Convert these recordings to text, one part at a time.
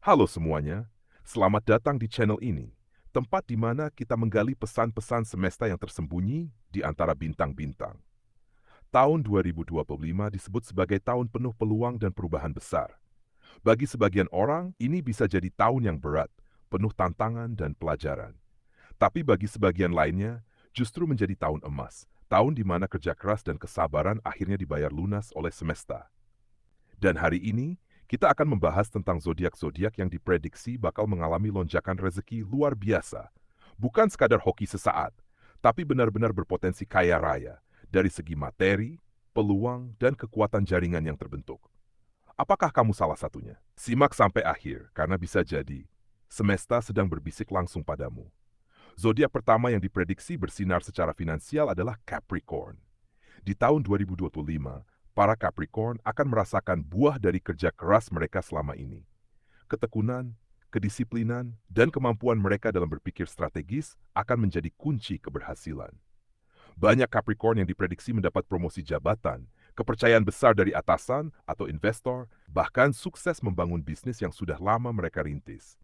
Halo semuanya, selamat datang di channel ini, tempat di mana kita menggali pesan-pesan semesta yang tersembunyi di antara bintang-bintang. Tahun 2025 disebut sebagai tahun penuh peluang dan perubahan besar. Bagi sebagian orang, ini bisa jadi tahun yang berat, penuh tantangan dan pelajaran. Tapi bagi sebagian lainnya, justru menjadi tahun emas, tahun di mana kerja keras dan kesabaran akhirnya dibayar lunas oleh semesta. Dan hari ini, kita akan membahas tentang zodiak-zodiak yang diprediksi bakal mengalami lonjakan rezeki luar biasa. Bukan sekadar hoki sesaat, tapi benar-benar berpotensi kaya raya dari segi materi, peluang, dan kekuatan jaringan yang terbentuk. Apakah kamu salah satunya? Simak sampai akhir, karena bisa jadi semesta sedang berbisik langsung padamu. Zodiak pertama yang diprediksi bersinar secara finansial adalah Capricorn. Di tahun 2025, para Capricorn akan merasakan buah dari kerja keras mereka selama ini. Ketekunan, kedisiplinan, dan kemampuan mereka dalam berpikir strategis akan menjadi kunci keberhasilan. Banyak Capricorn yang diprediksi mendapat promosi jabatan, kepercayaan besar dari atasan atau investor, bahkan sukses membangun bisnis yang sudah lama mereka rintis.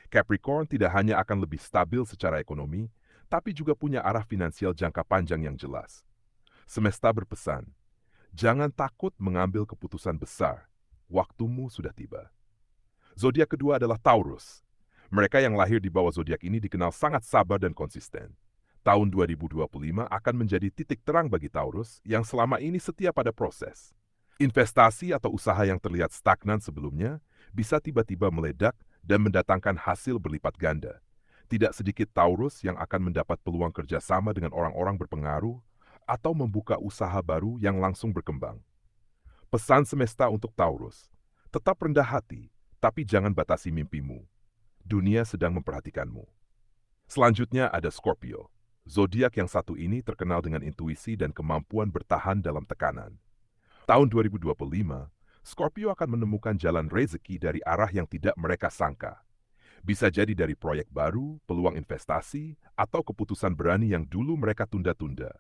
Capricorn tidak hanya akan lebih stabil secara ekonomi, tapi juga punya arah finansial jangka panjang yang jelas. Semesta berpesan, jangan takut mengambil keputusan besar. Waktumu sudah tiba. Zodiak kedua adalah Taurus. Mereka yang lahir di bawah zodiak ini dikenal sangat sabar dan konsisten. Tahun 2025 akan menjadi titik terang bagi Taurus yang selama ini setia pada proses. Investasi atau usaha yang terlihat stagnan sebelumnya bisa tiba-tiba meledak dan mendatangkan hasil berlipat ganda. Tidak sedikit Taurus yang akan mendapat peluang kerjasama dengan orang-orang berpengaruh atau membuka usaha baru yang langsung berkembang. Pesan semesta untuk Taurus, tetap rendah hati, tapi jangan batasi mimpimu. Dunia sedang memperhatikanmu. Selanjutnya ada Scorpio. Zodiak yang satu ini terkenal dengan intuisi dan kemampuan bertahan dalam tekanan. Tahun 2025, Scorpio akan menemukan jalan rezeki dari arah yang tidak mereka sangka. Bisa jadi dari proyek baru, peluang investasi, atau keputusan berani yang dulu mereka tunda-tunda.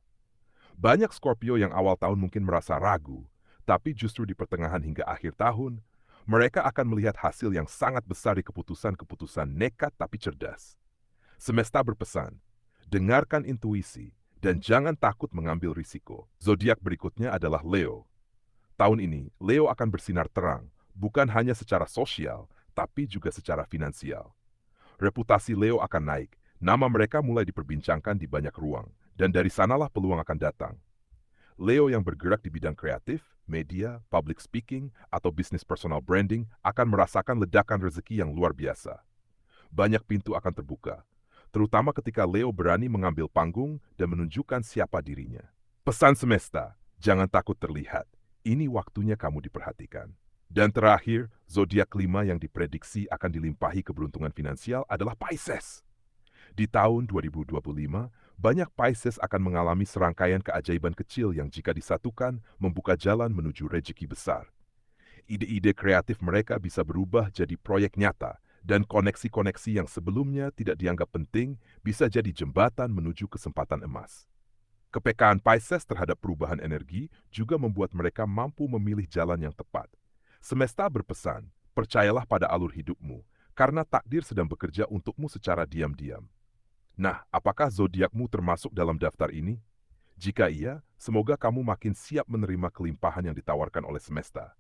Banyak Scorpio yang awal tahun mungkin merasa ragu, tapi justru di pertengahan hingga akhir tahun, mereka akan melihat hasil yang sangat besar di keputusan-keputusan nekat tapi cerdas. Semesta berpesan, dengarkan intuisi dan jangan takut mengambil risiko. Zodiak berikutnya adalah Leo. Tahun ini, Leo akan bersinar terang, bukan hanya secara sosial, tapi juga secara finansial. Reputasi Leo akan naik, nama mereka mulai diperbincangkan di banyak ruang, dan dari sanalah peluang akan datang. Leo yang bergerak di bidang kreatif, media, public speaking, atau bisnis personal branding akan merasakan ledakan rezeki yang luar biasa. Banyak pintu akan terbuka, terutama ketika Leo berani mengambil panggung dan menunjukkan siapa dirinya. Pesan semesta, jangan takut terlihat. Ini waktunya kamu diperhatikan. Dan terakhir, zodiak kelima yang diprediksi akan dilimpahi keberuntungan finansial adalah Pisces. Di tahun 2025, banyak Pisces akan mengalami serangkaian keajaiban kecil yang jika disatukan membuka jalan menuju rezeki besar. Ide-ide kreatif mereka bisa berubah jadi proyek nyata, dan koneksi-koneksi yang sebelumnya tidak dianggap penting bisa jadi jembatan menuju kesempatan emas. Kepekaan Pisces terhadap perubahan energi juga membuat mereka mampu memilih jalan yang tepat. Semesta berpesan, percayalah pada alur hidupmu, karena takdir sedang bekerja untukmu secara diam-diam. Nah, apakah zodiakmu termasuk dalam daftar ini? Jika iya, semoga kamu makin siap menerima kelimpahan yang ditawarkan oleh semesta.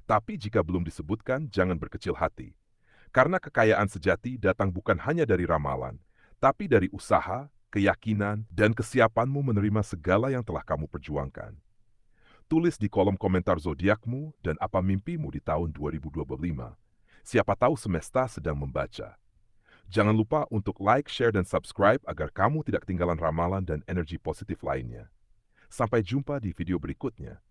Tapi jika belum disebutkan, jangan berkecil hati. Karena kekayaan sejati datang bukan hanya dari ramalan, tapi dari usaha, keyakinan, dan kesiapanmu menerima segala yang telah kamu perjuangkan. Tulis di kolom komentar zodiakmu dan apa mimpimu di tahun 2025. Siapa tahu semesta sedang membaca. Jangan lupa untuk like, share, dan subscribe agar kamu tidak ketinggalan ramalan dan energi positif lainnya. Sampai jumpa di video berikutnya.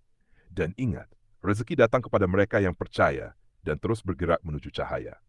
Dan ingat, rezeki datang kepada mereka yang percaya dan terus bergerak menuju cahaya.